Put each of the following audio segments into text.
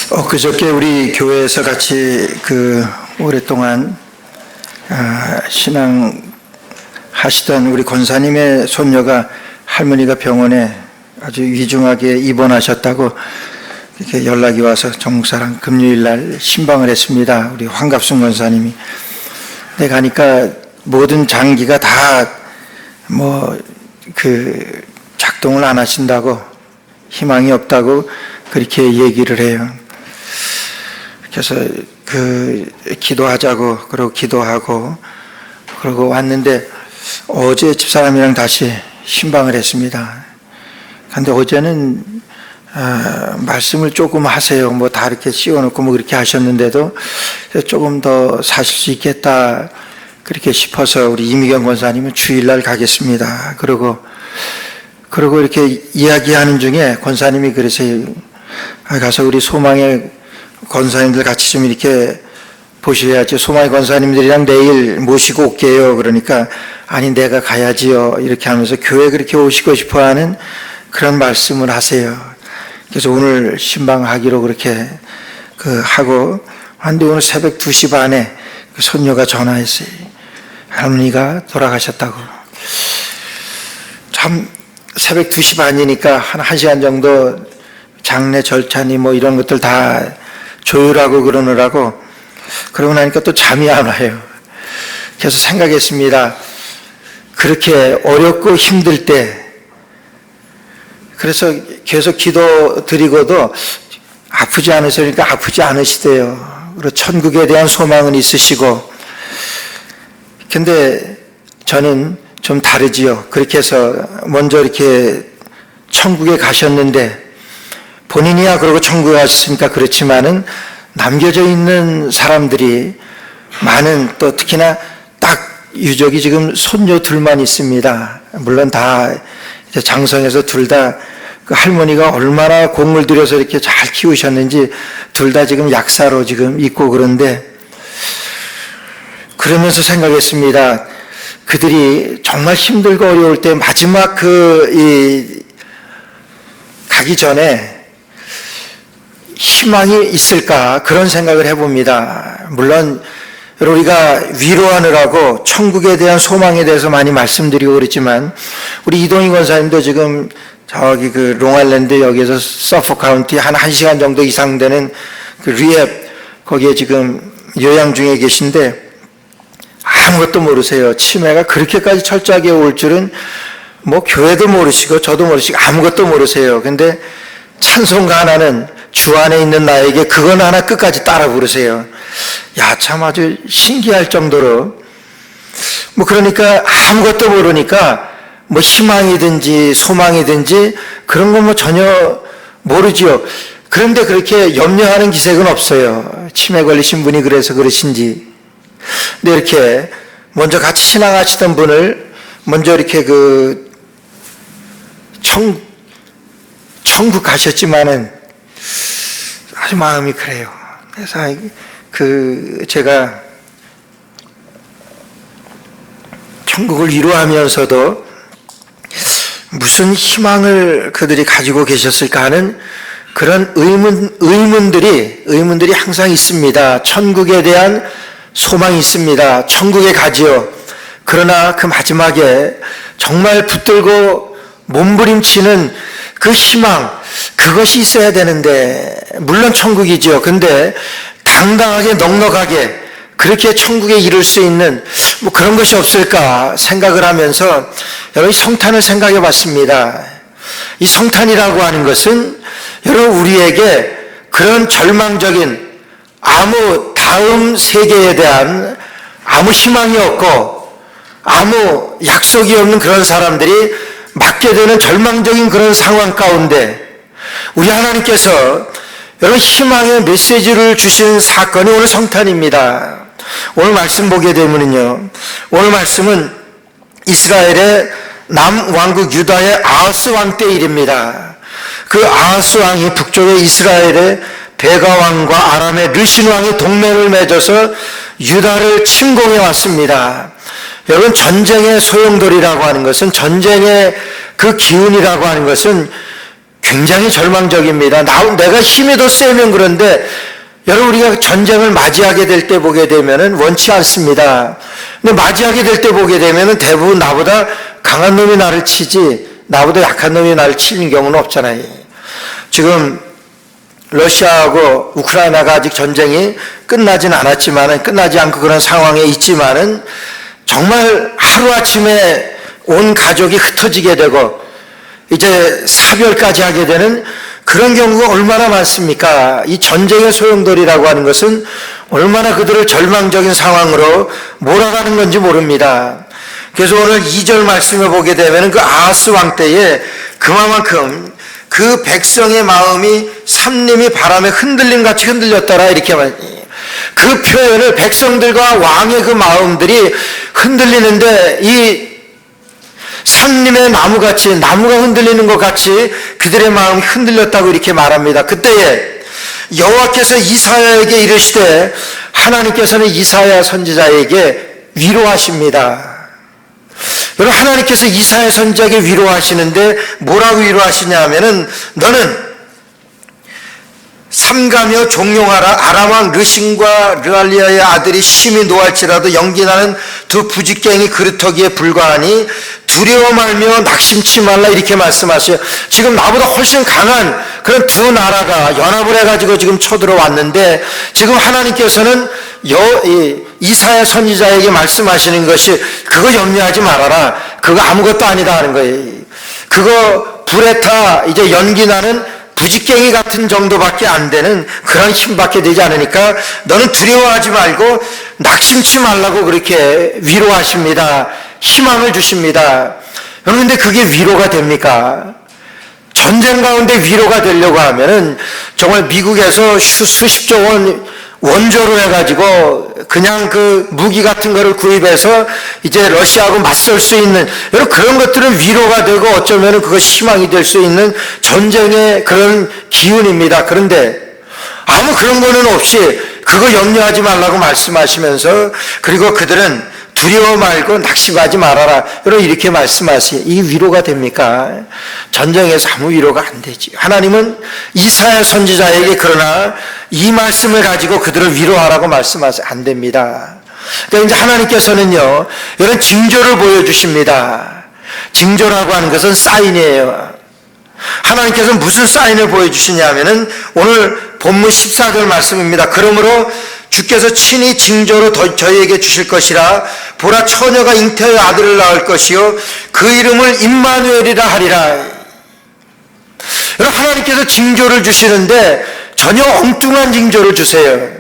그저께 우리 교회에서 같이 오랫동안 신앙 하시던 우리 권사님의 손녀가 할머니가 병원에 아주 위중하게 입원하셨다고 이렇게 연락이 와서 정목사랑 금요일 날 신방을 했습니다. 우리 황갑순 권사님이. 근데 가니까 모든 장기가 다 작동을 안 하신다고, 희망이 없다고 그렇게 얘기를 해요. 그래서 기도하자고 그러고 기도하고 그러고 왔는데 어제 집사람이랑 다시 신방을 했습니다. 근데 어제는 말씀을 조금 하세요. 다 이렇게 씌워놓고 그렇게 하셨는데도 조금 더 사실 수 있겠다 그렇게 싶어서 우리 이미경 권사님은 주일날 가겠습니다. 그러고 이렇게 이야기하는 중에 권사님이 그러세요. 가서 우리 소망의 권사님들 같이 좀 이렇게 보셔야지. 소망의 권사님들이랑 내일 모시고 올게요. 그러니까 아니 내가 가야지요. 이렇게 하면서 교회 그렇게 오시고 싶어하는 그런 말씀을 하세요. 그래서 오늘 신방하기로 그렇게 하고 한데 오늘 새벽 2시 반에 손녀가 전화했어요. 할머니가 돌아가셨다고. 참 새벽 2시 반이니까 한 1시간 정도 장례 절차니 이런 것들 다 조율하고 그러느라고 그러고 나니까 또 잠이 안 와요. 그래서 생각했습니다. 그렇게 어렵고 힘들 때 그래서 계속 기도 드리고도 아프지 않으시니까 아프지 않으시대요. 그리고 천국에 대한 소망은 있으시고. 근데 저는 좀 다르지요. 그렇게 해서 먼저 이렇게 천국에 가셨는데 본인이야 그러고 천국에 가셨으니까 그렇지만은 남겨져 있는 사람들이 많은, 또 특히나 딱 유족이 지금 손녀 둘만 있습니다. 물론 다 이제 장성해서 둘 다 할머니가 얼마나 공을 들여서 이렇게 잘 키우셨는지 둘 다 지금 약사로 지금 있고 그런데, 그러면서 생각했습니다. 그들이 정말 힘들고 어려울 때 마지막 가기 전에 희망이 있을까 그런 생각을 해봅니다. 물론 우리가 위로하느라고 천국에 대한 소망에 대해서 많이 말씀드리고 그랬지만 우리 이동희 권사님도 지금 저기 롱아일랜드 여기에서 서포 카운티 한 1시간 정도 이상 되는 리앱 거기에 지금 요양 중에 계신데 아무것도 모르세요. 치매가 그렇게까지 철저하게 올 줄은 교회도 모르시고 저도 모르시고 아무것도 모르세요. 근데 찬송가 하나는 주 안에 있는 나에게 그건 하나 끝까지 따라 부르세요. 야, 참 아주 신기할 정도로 그러니까 아무것도 모르니까 희망이든지 소망이든지 그런 건 전혀 모르지요. 그런데 그렇게 염려하는 기색은 없어요. 치매 걸리신 분이 그래서 그러신지. 근데 이렇게 먼저 같이 신앙하시던 분을 먼저 이렇게 천국 가셨지만은 아주 마음이 그래요. 그래서 제가 천국을 위로하면서도 무슨 희망을 그들이 가지고 계셨을까 하는 그런 의문들이 항상 있습니다. 천국에 대한 소망이 있습니다. 천국에 가지요. 그러나 그 마지막에 정말 붙들고 몸부림치는 그 희망, 그것이 있어야 되는데, 물론 천국이죠. 근데 당당하게 넉넉하게 그렇게 천국에 이를 수 있는 그런 것이 없을까 생각을 하면서 여러분 성탄을 생각해 봤습니다. 이 성탄이라고 하는 것은 여러분 우리에게 그런 절망적인 아무 다음 세계에 대한 아무 희망이 없고 아무 약속이 없는 그런 사람들이 맞게 되는 절망적인 그런 상황 가운데 우리 하나님께서 여러분 희망의 메시지를 주신 사건이 오늘 성탄입니다. 오늘 말씀 보게 되면요, 오늘 말씀은 이스라엘의 남왕국 유다의 아하스 왕 때 일입니다. 그 아하스 왕이 북쪽의 이스라엘의 베가 왕과 아람의 르신 왕이 동맹을 맺어서 유다를 침공해 왔습니다. 여러분 전쟁의 소용돌이라고 하는 것은, 전쟁의 그 기운이라고 하는 것은 굉장히 절망적입니다. 내가 힘이 더 세면 그런데 여러분 우리가 전쟁을 맞이하게 될 때 보게 되면은 원치 않습니다. 근데 맞이하게 될 때 보게 되면은 대부분 나보다 강한 놈이 나를 치지 나보다 약한 놈이 나를 치는 경우는 없잖아요. 지금 러시아하고 우크라이나가 아직 전쟁이 끝나진 않았지만은 끝나지 않고 그런 상황에 있지만은 정말 하루아침에 온 가족이 흩어지게 되고 이제 사별까지 하게 되는 그런 경우가 얼마나 많습니까? 이 전쟁의 소용돌이라고 하는 것은 얼마나 그들을 절망적인 상황으로 몰아가는 건지 모릅니다. 그래서 오늘 2절 말씀을 보게 되면 그 아하스 왕 때에 그만큼 그 백성의 마음이 산림이 바람에 흔들림 같이 흔들렸더라 이렇게 말합니다. 그 표현을 백성들과 왕의 그 마음들이 흔들리는데 이 산림의 나무같이 나무가 흔들리는 것 같이 그들의 마음이 흔들렸다고 이렇게 말합니다. 그때에 여호와께서 이사야에게 이르시되 하나님께서는 이사야 선지자에게 위로하십니다. 여러분 하나님께서 이사야 선지자에게 위로하시는데 뭐라고 위로하시냐 하면은 너는 삼가며 종용하라. 아람 왕 르신과 르알리아의 아들이 심히 노할지라도 연기나는 두 부직갱이 그루터기에 불과하니 두려워 말며 낙심치 말라 이렇게 말씀하셔요. 지금 나보다 훨씬 강한 그런 두 나라가 연합을 해가지고 지금 쳐들어왔는데 지금 하나님께서는 이사야 선지자에게 말씀하시는 것이 그거 염려하지 말아라. 그거 아무것도 아니다 하는 거예요. 그거 불에 타 이제 연기 나는 부직갱이 같은 정도밖에 안 되는 그런 힘밖에 되지 않으니까 너는 두려워하지 말고 낙심치 말라고 그렇게 위로하십니다. 희망을 주십니다. 그런데 그게 위로가 됩니까? 전쟁 가운데 위로가 되려고 하면은 정말 미국에서 수십조 원 원조로 해가지고 그냥 그 무기 같은 거를 구입해서 이제 러시아하고 맞설 수 있는 여러분 그런 것들은 위로가 되고 어쩌면 그것이 희망이 될 수 있는 전쟁의 그런 기운입니다. 그런데 아무 그런 거는 없이 그거 염려하지 말라고 말씀하시면서 그리고 그들은 두려워 말고 낙심하지 말아라. 여러분 이렇게 말씀하세요. 이 위로가 됩니까? 전쟁에서 아무 위로가 안 되지. 하나님은 이사야 선지자에게 그러나 이 말씀을 가지고 그들을 위로하라고 말씀하세요. 안 됩니다. 그러니까 이제 하나님께서는요, 이런 징조를 보여주십니다. 징조라고 하는 것은 사인이에요. 하나님께서 무슨 사인을 보여주시냐면은 오늘 본문 14절 말씀입니다. 그러므로 주께서 친히 징조로 저희에게 주실 것이라. 보라 처녀가 잉태하여 아들을 낳을 것이요 그 이름을 임마누엘이라 하리라. 여러분 하나님께서 징조를 주시는데 전혀 엉뚱한 징조를 주세요.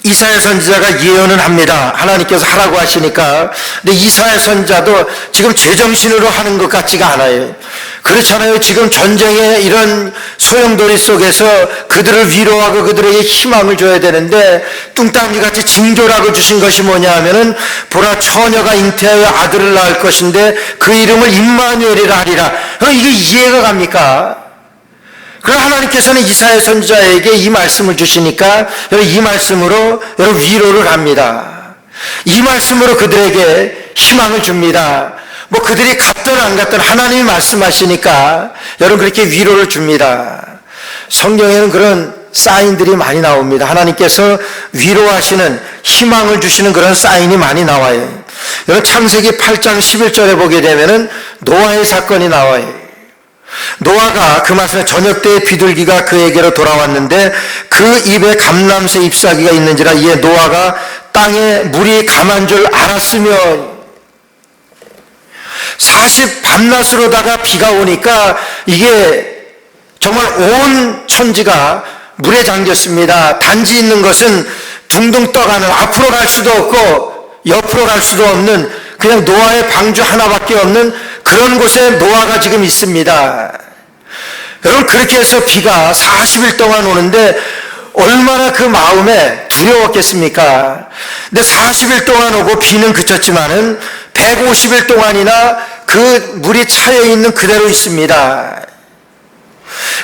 이사야 선지자가 예언은 합니다. 하나님께서 하라고 하시니까. 근데 이사야 선지자도 지금 제정신으로 하는 것 같지가 않아요. 그렇잖아요. 지금 전쟁의 이런 소용돌이 속에서 그들을 위로하고 그들에게 희망을 줘야 되는데 뚱딴지같이 징조라고 주신 것이 뭐냐 하면은 보라 처녀가 잉태하여 아들을 낳을 것인데 그 이름을 임마누엘이라 하리라. 이게 이해가 갑니까? 그러나 하나님께서는 이사야 선지자에게 이 말씀을 주시니까 이 말씀으로 여러분 위로를 합니다. 이 말씀으로 그들에게 희망을 줍니다. 뭐 그들이 갔든 안 갔든 하나님이 말씀하시니까 여러분 그렇게 위로를 줍니다. 성경에는 그런 사인들이 많이 나옵니다. 하나님께서 위로하시는 희망을 주시는 그런 사인이 많이 나와요. 여러분 창세기 8장 11절에 보게 되면은 노아의 사건이 나와요. 노아가 그 말씀에 저녁 때의 비둘기가 그에게로 돌아왔는데 그 입에 감람새 잎사귀가 있는지라 이에 노아가 땅에 물이 감한 줄 알았으며 40 밤낮으로다가 비가 오니까 이게 정말 온 천지가 물에 잠겼습니다. 단지 있는 것은 둥둥 떠가는 앞으로 갈 수도 없고 옆으로 갈 수도 없는 그냥 노아의 방주 하나밖에 없는 그런 곳에 노아가 지금 있습니다. 여러분 그렇게 해서 비가 40일 동안 오는데 얼마나 그 마음에 두려웠겠습니까? 근데 40일 동안 오고 비는 그쳤지만은 150일 동안이나 그 물이 차여 있는 그대로 있습니다.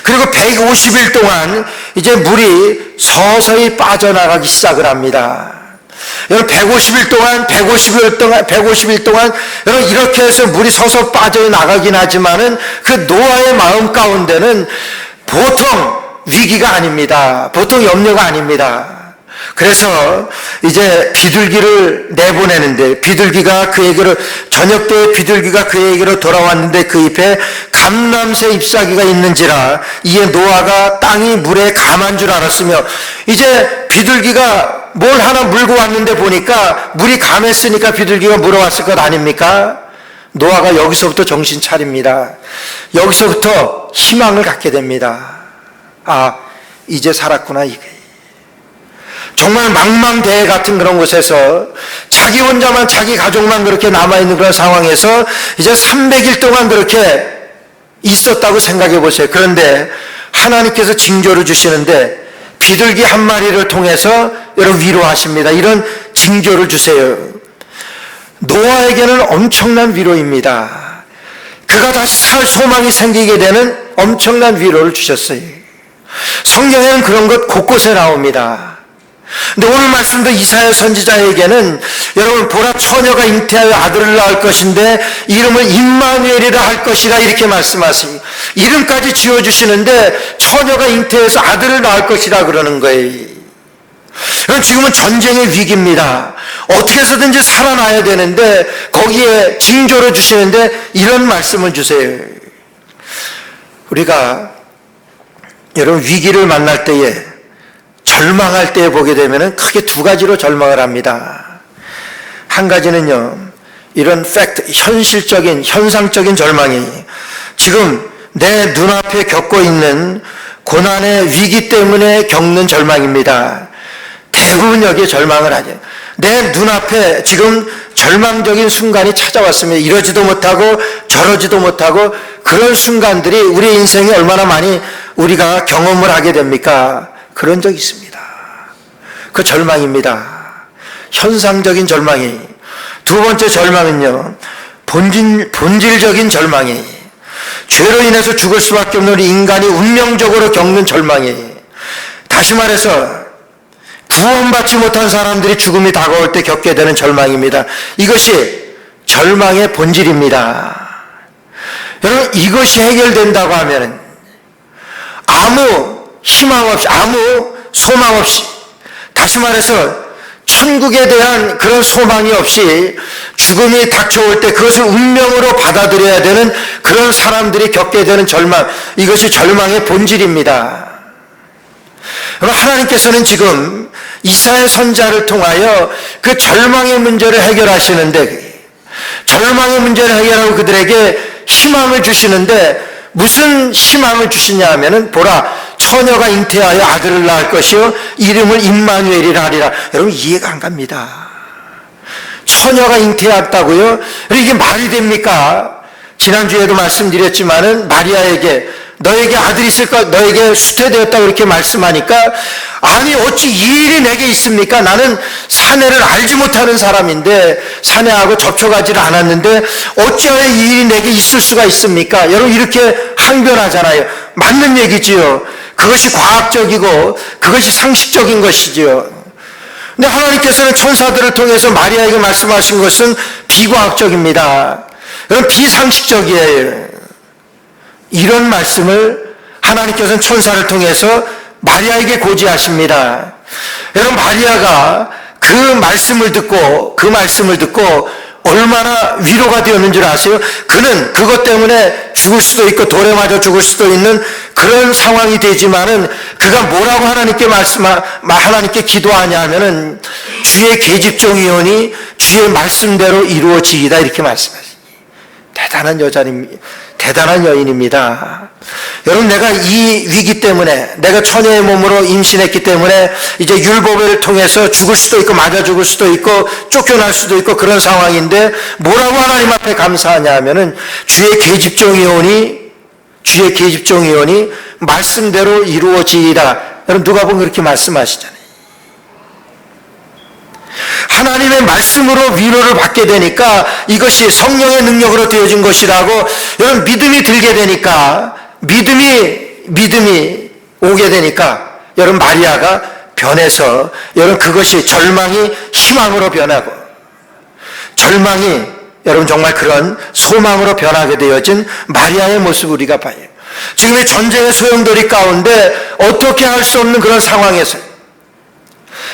그리고 150일 동안 이제 물이 서서히 빠져나가기 시작을 합니다. 여러분 150일 동안 여러분 이렇게 해서 물이 서서 빠져나가긴 하지만은 그 노아의 마음 가운데는 보통 위기가 아닙니다. 보통 염려가 아닙니다. 그래서 이제 비둘기를 내보내는데 비둘기가 그에게로 저녁 때 비둘기가 그에게로 돌아왔는데 그 잎에 감람새 잎사귀가 있는지라 이에 노아가 땅이 물에 감한 줄 알았으며 이제 비둘기가 뭘 하나 물고 왔는데 보니까 물이 감했으니까 비둘기가 물어왔을 것 아닙니까? 노아가 여기서부터 정신 차립니다. 여기서부터 희망을 갖게 됩니다. 아, 이제 살았구나 이게. 정말 망망대해 같은 그런 곳에서 자기 혼자만 자기 가족만 그렇게 남아있는 그런 상황에서 이제 300일 동안 그렇게 있었다고 생각해 보세요. 그런데 하나님께서 징조를 주시는데 비둘기 한 마리를 통해서 여러분 위로하십니다. 이런 징조를 주세요. 노아에게는 엄청난 위로입니다. 그가 다시 살 소망이 생기게 되는 엄청난 위로를 주셨어요. 성경에는 그런 것 곳곳에 나옵니다. 근데 오늘 말씀도 이사야 선지자에게는 여러분 보라 처녀가 잉태하여 아들을 낳을 것인데 이름을 임마누엘이라 할 것이라 이렇게 말씀하세요. 이름까지 지어주시는데 처녀가 잉태해서 아들을 낳을 것이라 그러는 거예요. 지금은 전쟁의 위기입니다. 어떻게 해서든지 살아나야 되는데 거기에 징조를 주시는데 이런 말씀을 주세요. 우리가 여러분 위기를 만날 때에 절망할 때 보게 되면 크게 두 가지로 절망을 합니다. 한 가지는요, 이런 팩트, 현실적인, 현상적인 절망이 지금 내 눈앞에 겪고 있는 고난의 위기 때문에 겪는 절망입니다. 대부분 여기에 절망을 하죠. 내 눈앞에 지금 절망적인 순간이 찾아왔으면 이러지도 못하고 저러지도 못하고 그런 순간들이 우리 인생에 얼마나 많이 우리가 경험을 하게 됩니까? 그런 적이 있습니다. 그 절망입니다. 현상적인 절망이. 두 번째 절망은요, 본질적인 절망이. 죄로 인해서 죽을 수밖에 없는 우리 인간이 운명적으로 겪는 절망이. 다시 말해서 구원받지 못한 사람들이 죽음이 다가올 때 겪게 되는 절망입니다. 이것이 절망의 본질입니다. 여러분, 이것이 해결된다고 하면 아무 희망 없이, 아무 소망 없이, 다시 말해서 천국에 대한 그런 소망이 없이 죽음이 닥쳐올 때 그것을 운명으로 받아들여야 되는 그런 사람들이 겪게 되는 절망, 이것이 절망의 본질입니다. 하나님께서는 지금 이사야 선지자를 통하여 그 절망의 문제를 해결하시는데, 절망의 문제를 해결하고 그들에게 희망을 주시는데 무슨 희망을 주시냐 하면은 보라 처녀가 잉태하여 아들을 낳을 것이요 이름을 임마누엘이라 하리라. 여러분 이해가 안 갑니다. 처녀가 잉태했다고요? 이게 말이 됩니까? 지난주에도 말씀드렸지만은 마리아에게 너에게 아들이 있을까? 너에게 수태되었다고 이렇게 말씀하니까 아니 어찌 이 일이 내게 있습니까? 나는 사내를 알지 못하는 사람인데 사내하고 접촉하지를 않았는데 어찌하여 이 일이 내게 있을 수가 있습니까? 여러분 이렇게 항변하잖아요. 맞는 얘기지요. 그것이 과학적이고 그것이 상식적인 것이지요. 근데 하나님께서는 천사들을 통해서 마리아에게 말씀하신 것은 비과학적입니다. 여러분 비상식적이에요. 이런 말씀을 하나님께서는 천사를 통해서 마리아에게 고지하십니다. 여러분 마리아가 그 말씀을 듣고 얼마나 위로가 되었는 줄 아세요? 그는 그것 때문에 죽을 수도 있고 돌에 맞아 죽을 수도 있는 그런 상황이 되지만은 그가 뭐라고 하나님께 기도하냐 하면은 주의 계집종이오니 주의 말씀대로 이루어지이다 이렇게 말씀하십니다. 대단한 여인입니다. 여러분 내가 이 위기 때문에 내가 처녀의 몸으로 임신했기 때문에 이제 율법을 통해서 죽을 수도 있고 맞아 죽을 수도 있고 쫓겨날 수도 있고 그런 상황인데 뭐라고 하나님 앞에 감사하냐 하면은 주의 계집종이오니 말씀대로 이루어지이다. 여러분 누가복음 그렇게 말씀하시잖아요. 하나님의 말씀으로 위로를 받게 되니까 이것이 성령의 능력으로 되어진 것이라고 여러분 믿음이 들게 되니까 믿음이 오게 되니까 여러분 마리아가 변해서 여러분 그것이 절망이 희망으로 변하고 절망이 여러분 정말 그런 소망으로 변하게 되어진 마리아의 모습을 우리가 봐요. 지금 이 전쟁의 소용돌이 가운데 어떻게 할 수 없는 그런 상황에서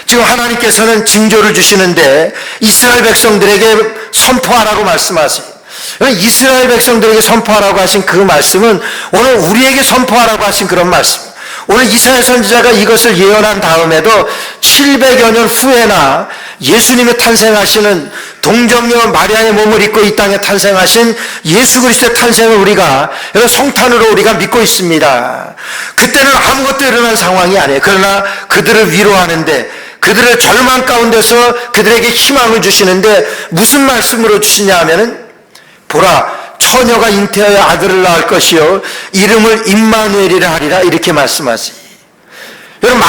지금 하나님께서는 징조를 주시는데 이스라엘 백성들에게 선포하라고 말씀하세요. 이스라엘 백성들에게 선포하라고 하신 그 말씀은 오늘 우리에게 선포하라고 하신 그런 말씀. 오늘 이사야 선지자가 이것을 예언한 다음에도 700여 년 후에나 예수님이 탄생하시는 동정녀 마리아의 몸을 입고 이 땅에 탄생하신 예수 그리스도의 탄생을 우리가 성탄으로 우리가 믿고 있습니다. 그때는 아무것도 일어난 상황이 아니에요. 그러나 그들을 위로하는데 그들의 절망 가운데서 그들에게 희망을 주시는데 무슨 말씀으로 주시냐 하면은 보라 처녀가 잉태하여 아들을 낳을 것이요 이름을 임마누엘이라 하리라 이렇게 말씀하세요. 여러분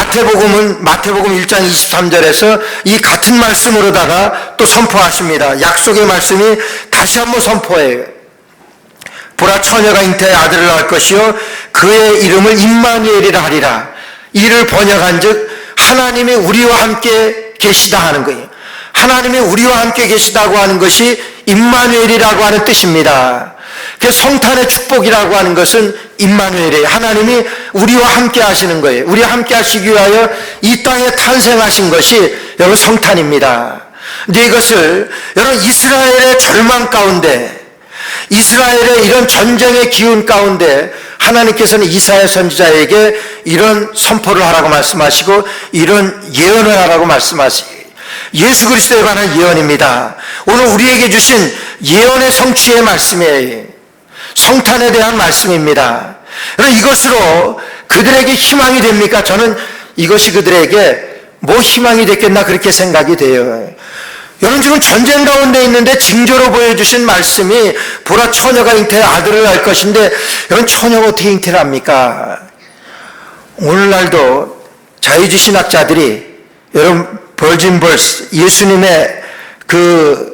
마태복음 1장 23절에서 이 같은 말씀으로다가 또 선포하십니다. 약속의 말씀이 다시 한번 선포해요. 보라 처녀가 잉태하여 아들을 낳을 것이요 그의 이름을 임마누엘이라 하리라. 이를 번역한즉 하나님이 우리와 함께 계시다 하는 거예요. 하나님이 우리와 함께 계시다고 하는 것이 임마누엘이라고 하는 뜻입니다. 그래서 성탄의 축복이라고 하는 것은 임마누엘이에요. 하나님이 우리와 함께 하시는 거예요. 우리와 함께 하시기 위하여 이 땅에 탄생하신 것이 여러분 성탄입니다. 근데 이것을 여러분 이스라엘의 절망 가운데 이스라엘의 이런 전쟁의 기운 가운데 하나님께서는 이사야 선지자에게 이런 선포를 하라고 말씀하시고 이런 예언을 하라고 말씀하시고 예수 그리스도에 관한 예언입니다. 오늘 우리에게 주신 예언의 성취의 말씀이에요. 성탄에 대한 말씀입니다. 그럼 이것으로 그들에게 희망이 됩니까? 저는 이것이 그들에게 뭐 희망이 됐겠나 그렇게 생각이 돼요. 여러분 지금 전쟁 가운데 있는데 징조로 보여주신 말씀이 보라 처녀가 잉태해 아들을 낳을 것인데 여러분 처녀가 어떻게 잉태를 합니까? 오늘날도 자유주의 신학자들이 여러분 버진버스 예수님의 그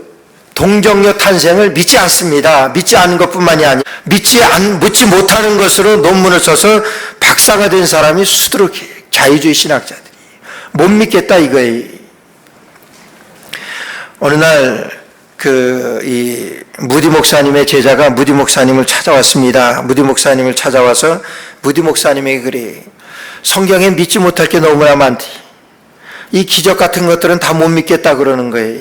동정녀 탄생을 믿지 않습니다. 믿지 않은 것뿐만이 아니라 믿지 못하는 것으로 논문을 써서 박사가 된 사람이 수두룩해요. 자유주의 신학자들이 못 믿겠다 이거예요. 어느 날 이 무디 목사님의 제자가 무디 목사님을 찾아왔습니다. 무디 목사님을 찾아와서 무디 목사님에게 그래. 성경에 믿지 못할 게 너무나 많대. 이 기적 같은 것들은 다 못 믿겠다 그러는 거예요.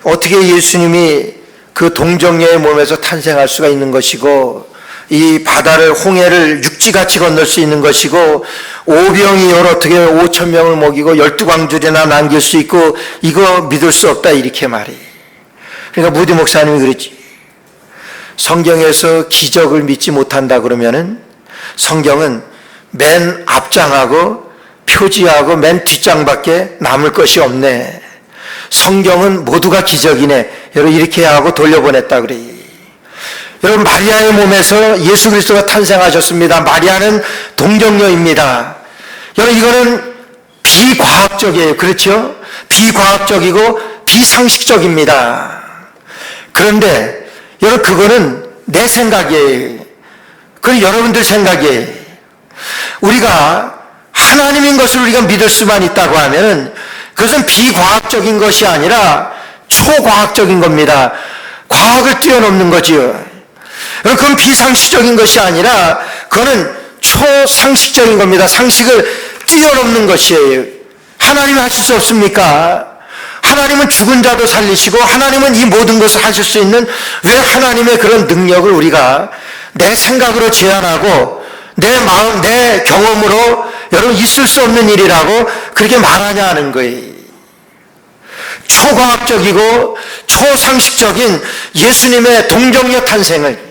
어떻게 예수님이 그 동정녀의 몸에서 탄생할 수가 있는 것이고 이 바다를 홍해를 육지같이 건널 수 있는 것이고 오병이 어떻게 5,000명을 먹이고 12광줄이나 남길 수 있고 이거 믿을 수 없다 이렇게 말해. 그러니까 무디 목사님이 그랬지. 성경에서 기적을 믿지 못한다 그러면은 성경은 맨 앞장하고 표지하고 맨 뒷장밖에 남을 것이 없네. 성경은 모두가 기적이네. 여러분 이렇게 하고 돌려보냈다 그래. 여러분 마리아의 몸에서 예수 그리스도가 탄생하셨습니다. 마리아는 동정녀입니다. 여러분 이거는 비과학적이에요. 그렇죠? 비과학적이고 비상식적입니다. 그런데 여러분 그거는 내 생각이에요. 그건 여러분들 생각이에요. 우리가 하나님인 것을 우리가 믿을 수만 있다고 하면 그것은 비과학적인 것이 아니라 초과학적인 겁니다. 과학을 뛰어넘는 거지요. 그건 비상식적인 것이 아니라 그거는 초상식적인 겁니다. 상식을 뛰어넘는 것이에요. 하나님이 하실 수 없습니까? 하나님은 죽은 자도 살리시고 하나님은 이 모든 것을 하실 수 있는 왜 하나님의 그런 능력을 우리가 내 생각으로 제한하고 내 마음, 내 경험으로 여러분 있을 수 없는 일이라고 그렇게 말하냐 하는 거예요. 초과학적이고 초상식적인 예수님의 동정녀 탄생을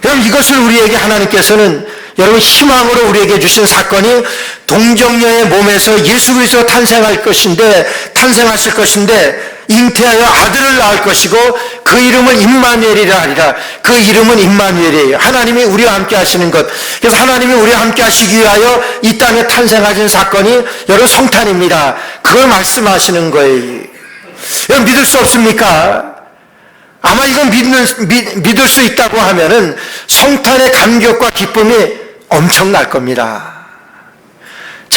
여러분 이것을 우리에게 하나님께서는 여러분 희망으로 우리에게 주신 사건이 동정녀의 몸에서 예수 그리스도가 탄생하실 것인데 잉태하여 아들을 낳을 것이고 그 이름을 임마누엘이라 하리라. 그 이름은 임마누엘이에요. 하나님이 우리와 함께 하시는 것. 그래서 하나님이 우리와 함께 하시기 위하여 이 땅에 탄생하신 사건이 여러분 성탄입니다. 그걸 말씀하시는 거예요. 여러분 믿을 수 없습니까? 아마 이건 믿을 수 있다고 하면은 성탄의 감격과 기쁨이 엄청날 겁니다.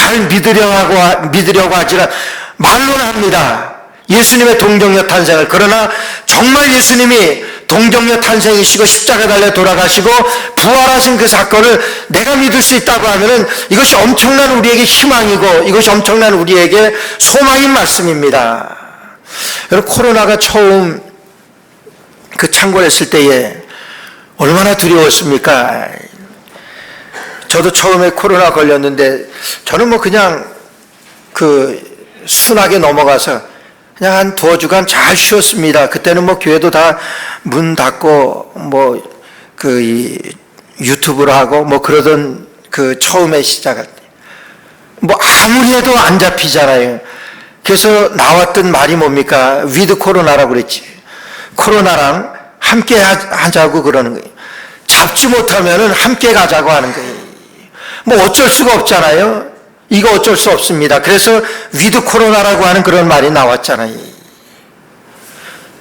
잘 믿으려고 하지만 말로는 합니다. 예수님의 동정녀 탄생을. 그러나 정말 예수님이 동정녀 탄생이시고 십자가에 달려 돌아가시고 부활하신 그 사건을 내가 믿을 수 있다고 하면은 이것이 엄청난 우리에게 희망이고 이것이 엄청난 우리에게 소망인 말씀입니다. 여러분, 코로나가 처음 그 창궐했을 때에 얼마나 두려웠습니까? 저도 처음에 코로나 걸렸는데 저는 뭐 그냥 순하게 넘어가서 그냥 한 2주간 잘 쉬었습니다. 그때는 뭐 교회도 다 문 닫고 유튜브로 하고 뭐 그러던 처음에 시작할 때 뭐 아무리 해도 안 잡히잖아요. 그래서 나왔던 말이 뭡니까? 위드 코로나라고 그랬지. 코로나랑 함께 하자고 그러는 거예요. 잡지 못하면은 함께 가자고 하는 거예요. 뭐 어쩔 수가 없잖아요. 이거 어쩔 수 없습니다. 그래서 위드 코로나라고 하는 그런 말이 나왔잖아요.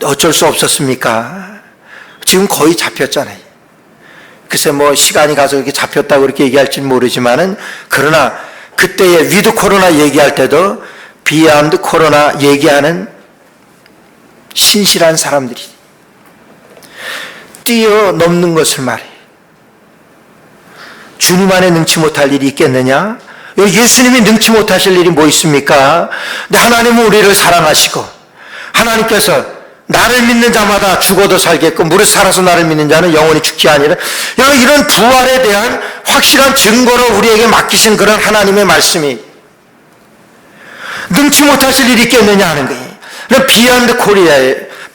어쩔 수 없었습니까? 지금 거의 잡혔잖아요. 글쎄 뭐 시간이 가서 이렇게 잡혔다고 그렇게 얘기할지는 모르지만은 그러나 그때의 위드 코로나 얘기할 때도 비욘드 코로나 얘기하는 신실한 사람들이 뛰어넘는 것을 말해. 주님 안에 능치 못할 일이 있겠느냐? 예수님이 능치 못하실 일이 뭐 있습니까? 근데 하나님은 우리를 사랑하시고 하나님께서 나를 믿는 자마다 죽어도 살겠고 무릇 살아서 나를 믿는 자는 영원히 죽지 아니라, 이런 부활에 대한 확실한 증거로 우리에게 맡기신 그런 하나님의 말씀이 능치 못하실 일이 있겠느냐 하는 거예요.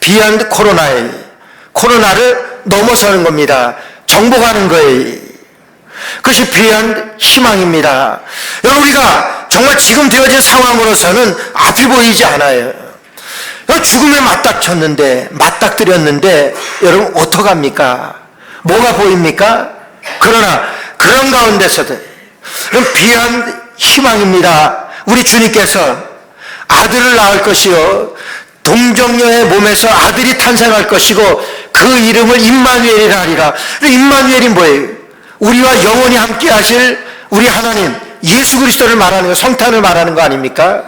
비욘드 코로나에 코로나를 넘어서는 겁니다. 정복하는 거예요. 그것이 비욘드 희망입니다. 여러분, 우리가 정말 지금 되어진 상황으로서는 앞이 보이지 않아요. 죽음에 맞닥뜨렸는데 여러분 어떡합니까? 뭐가 보입니까? 그러나 그런 가운데서도 비욘드 희망입니다. 우리 주님께서 아들을 낳을 것이요 동정녀의 몸에서 아들이 탄생할 것이고 그 이름을 임마누엘이라 하리라. 임마누엘이 뭐예요? 우리와 영원히 함께 하실 우리 하나님 예수 그리스도를 말하는 거, 성탄을 말하는 거 아닙니까?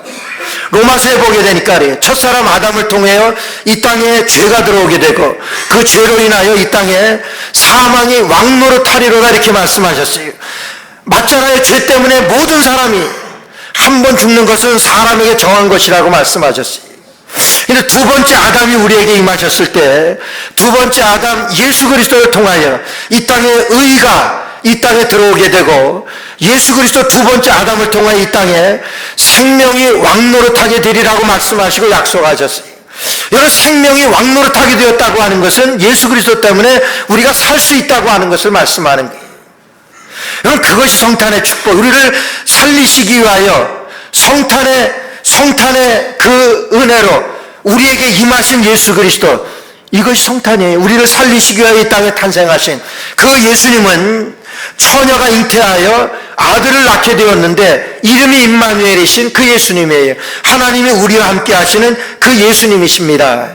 로마서에 보게 되니까 그래요. 첫사람 아담을 통하여 이 땅에 죄가 들어오게 되고 그 죄로 인하여 이 땅에 사망이 왕노릇하리로다 이렇게 말씀하셨어요. 맞잖아요. 죄 때문에 모든 사람이 한 번 죽는 것은 사람에게 정한 것이라고 말씀하셨어요. 근데 두 번째 아담이 우리에게 임하셨을 때 두 번째 아담 예수 그리스도를 통하여 이 땅에 의가 이 땅에 들어오게 되고 예수 그리스도 두 번째 아담을 통하여 이 땅에 생명이 왕노릇하게 되리라고 말씀하시고 약속하셨어요. 여러분, 생명이 왕노릇하게 되었다고 하는 것은 예수 그리스도 때문에 우리가 살 수 있다고 하는 것을 말씀하는 거예요. 여러분, 그것이 성탄의 축복. 우리를 살리시기 위하여 성탄의 그 은혜로 우리에게 임하신 예수 그리스도, 이것이 성탄이에요. 우리를 살리시기 위하여 이 땅에 탄생하신 그 예수님은 처녀가 잉태하여 아들을 낳게 되었는데 이름이 임마누엘이신 그 예수님이에요. 하나님이 우리와 함께 하시는 그 예수님이십니다.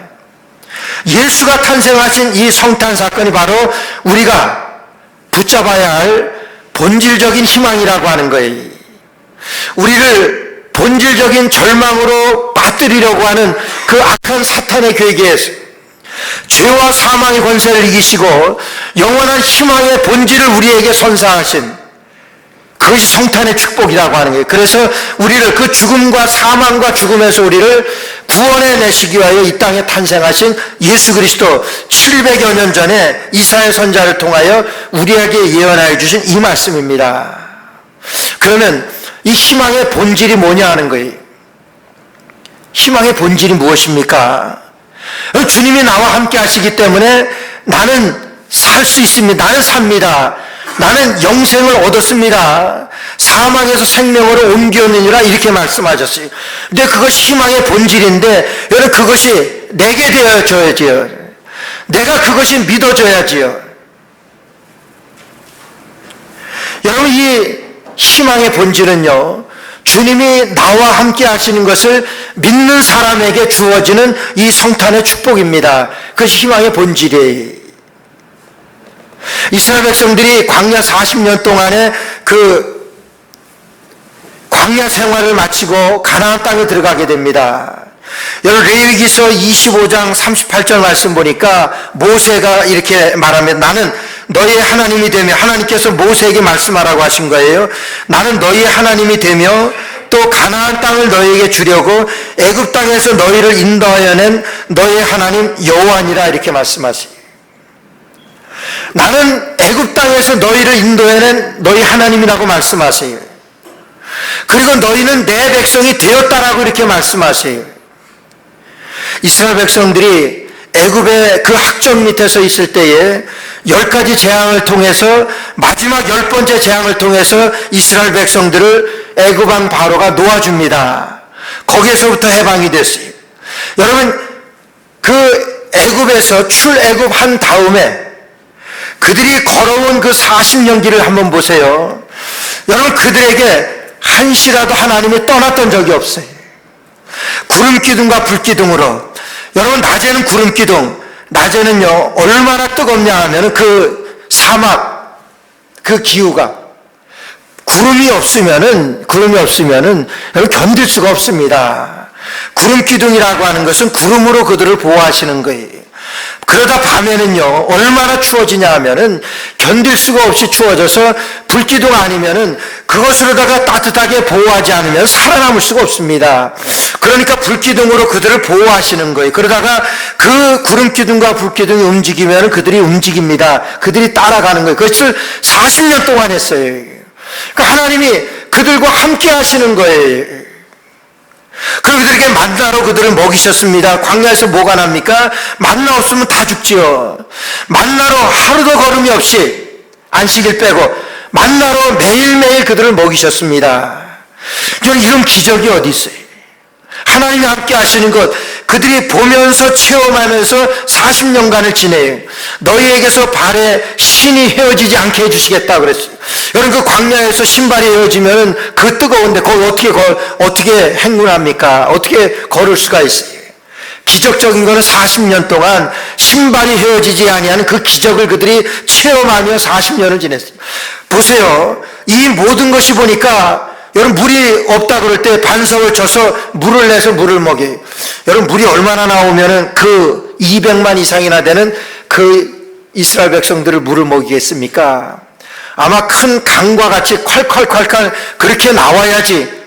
예수가 탄생하신 이 성탄 사건이 바로 우리가 붙잡아야 할 본질적인 희망이라고 하는 거예요. 우리를 본질적인 절망으로 빠뜨리려고 하는 그 악한 사탄의 계획에서 죄와 사망의 권세를 이기시고 영원한 희망의 본질을 우리에게 선사하신 그것이 성탄의 축복이라고 하는 거예요. 그래서 우리를 그 죽음과 사망과 죽음에서 우리를 구원해 내시기 위하여 이 땅에 탄생하신 예수 그리스도 700여 년 전에 이사야 선지자를 통하여 우리에게 예언하여 주신 이 말씀입니다. 그러면 이 희망의 본질이 뭐냐 하는 거예요. 희망의 본질이 무엇입니까? 주님이 나와 함께 하시기 때문에 나는 살 수 있습니다. 나는 삽니다. 나는 영생을 얻었습니다. 사망에서 생명으로 옮겼느니라 이렇게 말씀하셨어요. 근데 그것이 희망의 본질인데 여러분, 그것이 내게 되어져야지요. 내가 그것이 믿어져야지요. 여러분, 이 희망의 본질은요, 주님이 나와 함께 하시는 것을 믿는 사람에게 주어지는 이 성탄의 축복입니다. 그것이 희망의 본질이에요. 이스라엘 백성들이 광야 40년 동안에 광야 생활을 마치고 가나안 땅에 들어가게 됩니다. 여러분 레위기서 25장 38절 말씀 보니까 모세가 이렇게 말하면 나는 너희의 하나님이 되며, 하나님께서 모세에게 말씀하라고 하신 거예요. 나는 너희의 하나님이 되며 또 가나안 땅을 너희에게 주려고 애굽 땅에서 너희를 인도하여 낸 너희의 하나님 여호와니라 이렇게 말씀하세요. 나는 애굽 땅에서 너희를 인도해낸 너희 하나님이라고 말씀하세요. 그리고 너희는 내 백성이 되었다라고 이렇게 말씀하세요. 이스라엘 백성들이 애굽의 그 학정 밑에서 있을 때에 10가지 재앙을 통해서 마지막 10번째 재앙을 통해서 이스라엘 백성들을 애굽 왕 바로가 놓아줍니다. 거기에서부터 해방이 됐어요. 여러분 그 애굽에서 출애굽한 다음에 그들이 걸어온 그 40년 길을 한번 보세요. 여러분 그들에게 한시라도 하나님이 떠났던 적이 없어요. 구름기둥과 불기둥으로. 여러분 낮에는 구름기둥, 낮에는요 얼마나 뜨겁냐 하면 그 사막 그 기후가 구름이 없으면은 여러분 견딜 수가 없습니다. 구름기둥이라고 하는 것은 구름으로 그들을 보호하시는 거예요. 그러다 밤에는요 얼마나 추워지냐 하면은 견딜 수가 없이 추워져서 불기둥 아니면은 그것으로다가 따뜻하게 보호하지 않으면 살아남을 수가 없습니다. 그러니까 불기둥으로 그들을 보호하시는 거예요. 그러다가 그 구름기둥과 불기둥이 움직이면 그들이 움직입니다. 그들이 따라가는 거예요. 그것을 40년 동안 했어요. 그러니까 하나님이 그들과 함께 하시는 거예요. 그리고 그들에게 만나로 그들을 먹이셨습니다. 광야에서 뭐가 납니까? 만나 없으면 다 죽지요. 만나로 하루도 걸음이 없이 안식일 빼고 만나로 매일매일 그들을 먹이셨습니다. 이런 기적이 어디 있어요? 하나님이 함께 하시는 것 그들이 보면서 체험하면서 40년간을 지내요. 너희에게서 발에 신이 헤어지지 않게 해주시겠다 그랬어요. 여러분 그 광야에서 신발이 헤어지면 그 뜨거운데 그걸 어떻게 행군합니까? 어떻게 걸을 수가 있어요? 기적적인 거는 40년 동안 신발이 헤어지지 아니하는 그 기적을 그들이 체험하며 40년을 지냈어요. 보세요. 이 모든 것이 보니까 여러분 물이 없다 그럴 때 반석을 쳐서 물을 내서 물을 먹여요. 여러분 물이 얼마나 나오면은 그 200만 이상이나 되는 그 이스라엘 백성들을 물을 먹이겠습니까? 아마 큰 강과 같이 콸콸콸콸 그렇게 나와야지.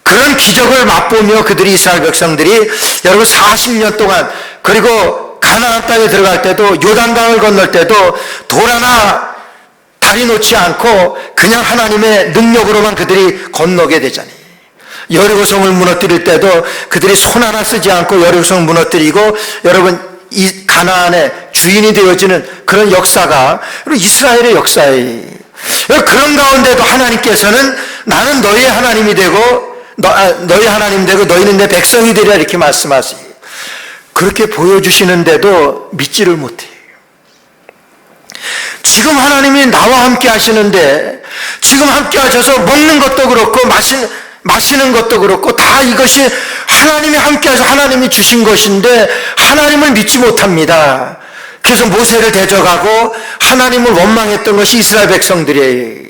그런 기적을 맛보며 그들이 이스라엘 백성들이 여러분 40년 동안 그리고 가나안 땅에 들어갈 때도 요단강을 건널 때도 돌 하나 다리 놓지 않고 그냥 하나님의 능력으로만 그들이 건너게 되잖아요. 여리고성을 무너뜨릴 때도 그들이 손 하나 쓰지 않고 여리고성을 무너뜨리고 여러분 이 가나안의 주인이 되어지는 그런 역사가 이스라엘의 역사예요. 그런 가운데도 하나님께서는 나는 너희의 하나님이 되고 너희 하나님 되고 너희는 내 백성이 되리라 이렇게 말씀하세요. 그렇게 보여주시는데도 믿지를 못해요. 지금 하나님이 나와 함께 하시는데 지금 함께 하셔서 먹는 것도 그렇고 마시는 것도 그렇고 다 이것이 하나님이 함께 하셔서 하나님이 주신 것인데 하나님을 믿지 못합니다. 그래서 모세를 대적하고 하나님을 원망했던 것이 이스라엘 백성들이에요.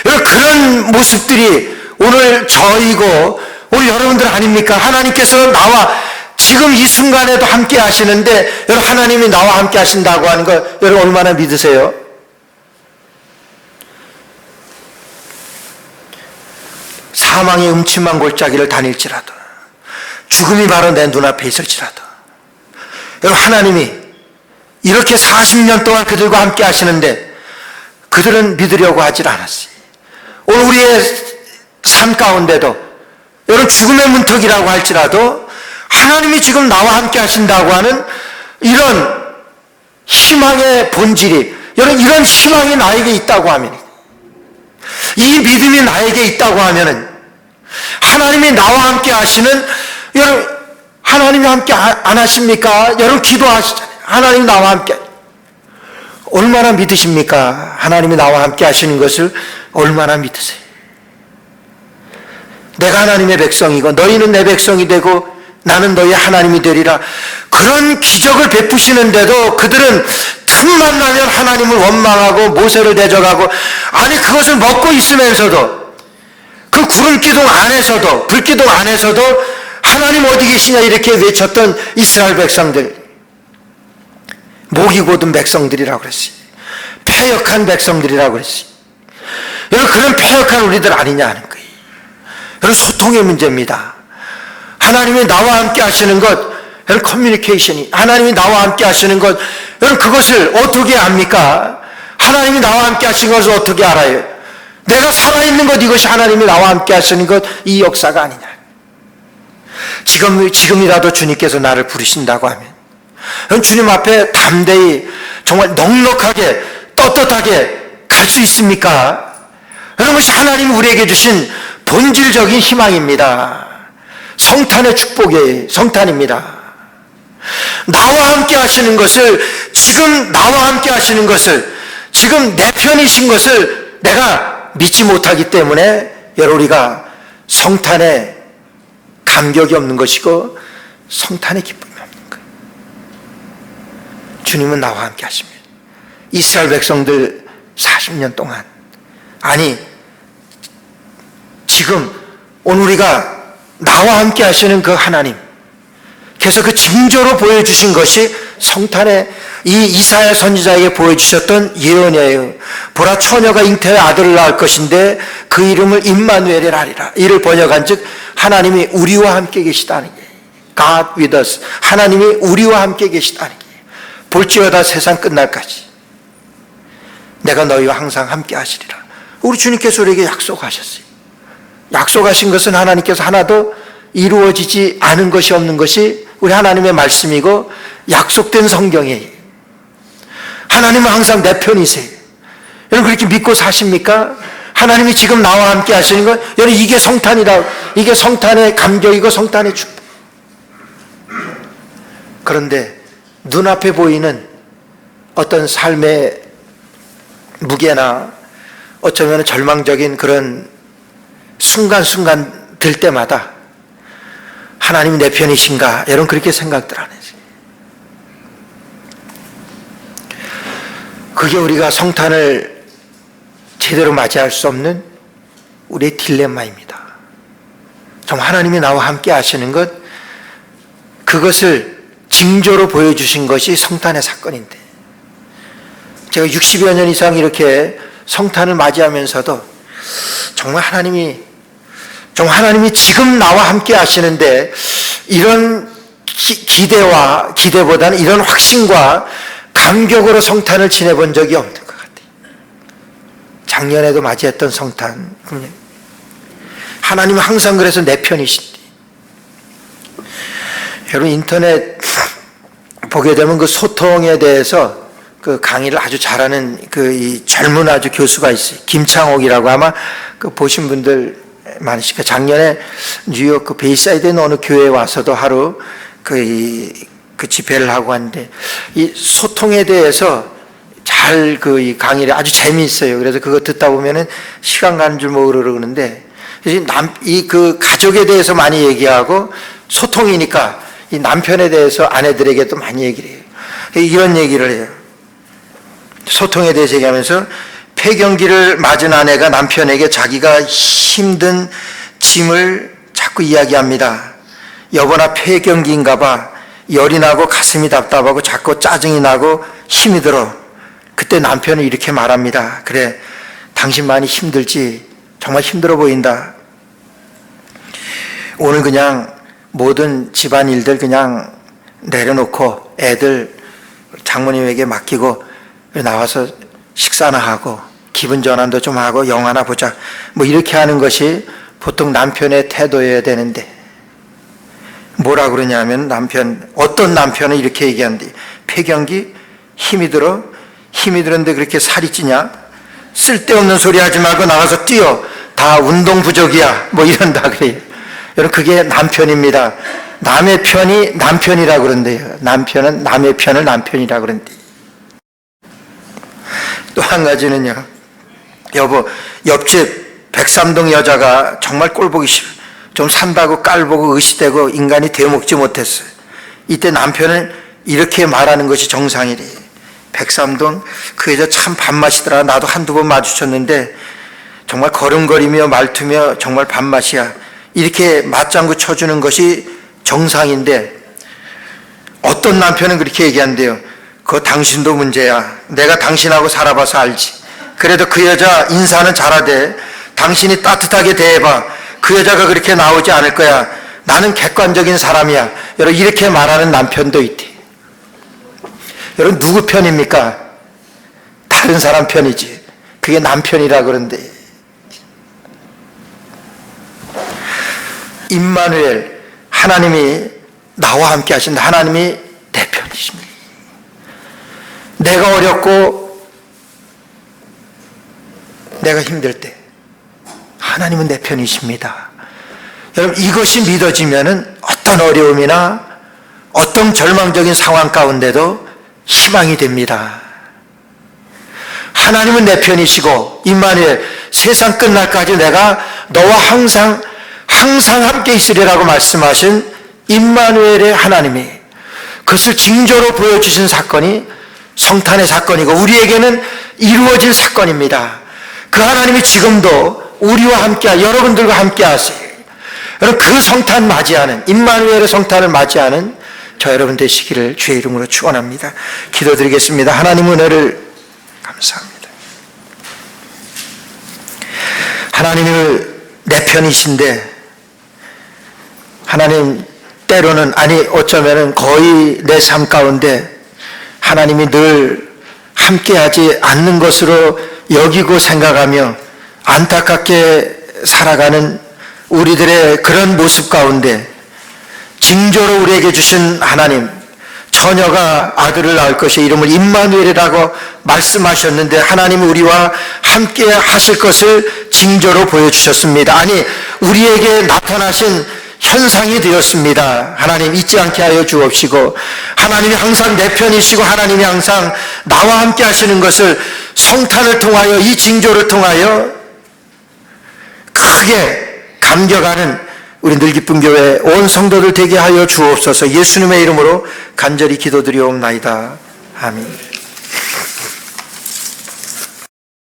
그런 모습들이 오늘 저이고 오늘 여러분들 아닙니까? 하나님께서 나와 지금 이 순간에도 함께 하시는데 여러분 하나님이 나와 함께 하신다고 하는 거 여러분 얼마나 믿으세요? 사망의 음침한 골짜기를 다닐지라도 죽음이 바로 내 눈앞에 있을지라도 여러분 하나님이 이렇게 40년 동안 그들과 함께 하시는데 그들은 믿으려고 하질 않았어요. 오늘 우리의 삶 가운데도 여러분 죽음의 문턱이라고 할지라도 하나님이 지금 나와 함께 하신다고 하는 이런 희망의 본질이 여러분 이런 희망이 나에게 있다고 하면 이 믿음이 나에게 있다고 하면은 하나님이 나와 함께 하시는 여러분 하나님이 함께 안 하십니까? 여러분 기도하시잖아요. 하나님 나와 함께 얼마나 믿으십니까? 하나님이 나와 함께 하시는 것을 얼마나 믿으세요? 내가 하나님의 백성이고 너희는 내 백성이 되고 나는 너희 하나님이 되리라. 그런 기적을 베푸시는데도 그들은 틈만 나면 하나님을 원망하고 모세를 대적하고 아니 그것을 먹고 있으면서도 그 구름기둥 안에서도, 불기둥 안에서도 하나님 어디 계시냐 이렇게 외쳤던 이스라엘 백성들, 목이 곧은 백성들이라고 그랬어요. 패역한 백성들이라고 그랬어요. 여러분, 그런 패역한 우리들 아니냐 하는 거예요. 여러분, 소통의 문제입니다. 하나님이 나와 함께 하시는 것, 여러분, 커뮤니케이션이, 하나님이 나와 함께 하시는 것, 여러분, 그것을 어떻게 압니까? 하나님이 나와 함께 하시는 것을 어떻게 알아요? 내가 살아있는 것, 이것이 하나님이 나와 함께 하시는 것, 이 역사가 아니냐. 지금이라도 주님께서 나를 부르신다고 하면, 여러분, 주님 앞에 담대히, 정말 넉넉하게, 떳떳하게 갈 수 있습니까? 여러분, 것이 하나님이 우리에게 주신 본질적인 희망입니다. 성탄의 축복의 성탄입니다. 나와 함께 하시는 것을, 지금 나와 함께 하시는 것을, 지금 내 편이신 것을 내가 믿지 못하기 때문에 여러분, 우리가 성탄에 감격이 없는 것이고 성탄의 기쁨이 없는 거예요. 주님은 나와 함께 하십니다. 이스라엘 백성들 40년 동안, 아니 지금 오늘 우리가 나와 함께 하시는 그 하나님, 그래서 그 징조로 보여주신 것이 성탄에 이 이사야 선지자에게 보여주셨던 예언이에요. 보라, 처녀가 잉태의 아들을 낳을 것인데 그 이름을 임마누엘이라 하리라. 이를 번역한 즉 하나님이 우리와 함께 계시다는 게, God with us, 하나님이 우리와 함께 계시다는 게, 볼지어다 세상 끝날까지 내가 너희와 항상 함께 하시리라. 우리 주님께서 우리에게 약속하셨어요. 약속하신 것은 하나님께서 하나도 이루어지지 않은 것이 없는 것이 우리 하나님의 말씀이고 약속된 성경이에요. 하나님은 항상 내 편이세요. 여러분, 그렇게 믿고 사십니까? 하나님이 지금 나와 함께 하시는 것, 여러분, 이게 성탄이다. 이게 성탄의 감격이고 성탄의 축복. 그런데 눈앞에 보이는 어떤 삶의 무게나 어쩌면 절망적인 그런 순간순간 들 때마다 하나님이 내 편이신가? 여러분, 그렇게 생각들 안 해요. 그게 우리가 성탄을 제대로 맞이할 수 없는 우리의 딜레마입니다. 정말 하나님이 나와 함께 하시는 것, 그것을 징조로 보여주신 것이 성탄의 사건인데, 제가 60여 년 이상 이렇게 성탄을 맞이하면서도 정말 하나님이 지금 나와 함께 하시는데 이런 기대보다는 이런 확신과 감격으로 성탄을 지내본 적이 없는 것 같아요. 작년에도 맞이했던 성탄, 하나님은 항상 그래서 내 편이신데, 여러분, 인터넷 보게 되면 그 소통에 대해서 그 강의를 아주 잘하는 이 젊은 아주 교수가 있어요. 김창옥이라고, 아마 그 보신 분들 많으시니까, 작년에 뉴욕 그 베이사이드에 어느 교회에 와서도 하루 그 집회를 하고 하는데, 이 소통에 대해서 잘 이 강의를 아주 재미있어요. 그래서 그거 듣다 보면은 시간 가는 줄 모르고 그러는데, 그 가족에 대해서 많이 얘기하고, 소통이니까 이 남편에 대해서 아내들에게도 많이 얘기를 해요. 이런 얘기를 해요. 소통에 대해서 얘기하면서, 폐경기를 맞은 아내가 남편에게 자기가 힘든 짐을 자꾸 이야기합니다. 여보나 폐경기인가 봐. 열이 나고 가슴이 답답하고 자꾸 짜증이 나고 힘이 들어. 그때 남편은 이렇게 말합니다. 그래, 당신 많이 힘들지? 정말 힘들어 보인다. 오늘 그냥 모든 집안일들 그냥 내려놓고 애들 장모님에게 맡기고 나와서 식사나 하고 기분 전환도 좀 하고 영화나 보자, 뭐 이렇게 하는 것이 보통 남편의 태도여야 되는데, 뭐라 그러냐면 어떤 남편은 이렇게 얘기하는데, 폐경기? 힘이 들었는데 그렇게 살이 찌냐? 쓸데없는 소리 하지 말고 나가서 뛰어. 다 운동 부족이야. 뭐 이런다 그래요. 여러분, 그게 남편입니다. 남의 편이 남편이라고 그런대요. 남편은 남의 편을 남편이라고 그런대요. 또 한 가지는요, 여보, 옆집 백삼동 여자가 정말 꼴보기 싫어. 좀 산다고 깔보고 의시되고 인간이 되먹지 못했어요. 이때 남편은 이렇게 말하는 것이 정상이래요. 백삼동 그 여자 참 밥맛이더라. 나도 한두 번 마주쳤는데 정말 걸음걸이며 말투며 정말 밥맛이야. 이렇게 맞장구 쳐주는 것이 정상인데 어떤 남편은 그렇게 얘기한대요. 그거 당신도 문제야. 내가 당신하고 살아봐서 알지. 그래도 그 여자 인사는 잘하대. 당신이 따뜻하게 대해봐. 그 여자가 그렇게 나오지 않을 거야. 나는 객관적인 사람이야. 여러분 이렇게 말하는 남편도 있대. 여러분 누구 편입니까? 다른 사람 편이지. 그게 남편이라 그런데. 임마누엘, 하나님이 나와 함께 하신다. 하나님이 내 편이십니다. 내가 어렵고 내가 힘들 때 하나님은 내 편이십니다. 여러분 이것이 믿어지면은 어떤 어려움이나 어떤 절망적인 상황 가운데도 희망이 됩니다. 하나님은 내 편이시고 임마누엘, 세상 끝날까지 내가 너와 항상 함께 있으리라고 말씀하신 임마누엘의 하나님이 그것을 징조로 보여주신 사건이 성탄의 사건이고 우리에게는 이루어질 사건입니다. 그 하나님이 지금도 우리와 함께, 여러분들과 함께 하세요. 여러분 그 성탄 맞이하는, 임마누엘의 성탄을 맞이하는 저 여러분 되시기를 주의 이름으로 축원합니다. 기도드리겠습니다. 하나님 은혜를 감사합니다. 하나님은 내 편이신데 하나님 때로는, 아니 어쩌면은 거의 내 삶 가운데 하나님이 늘 함께하지 않는 것으로 여기고 생각하며 안타깝게 살아가는 우리들의 그런 모습 가운데 징조로 우리에게 주신 하나님, 처녀가 아들을 낳을 것이 이름을 임마누엘이라고 말씀하셨는데 하나님은 우리와 함께 하실 것을 징조로 보여주셨습니다. 아니 우리에게 나타나신 현상이 되었습니다. 하나님 잊지 않게 하여 주옵시고 하나님이 항상 내 편이시고 하나님이 항상 나와 함께 하시는 것을 성탄을 통하여, 이 징조를 통하여 크게 감격하는 우리 늘기쁨교회 온 성도들 되게 하여 주옵소서. 예수님의 이름으로 간절히 기도드리옵나이다. 아멘.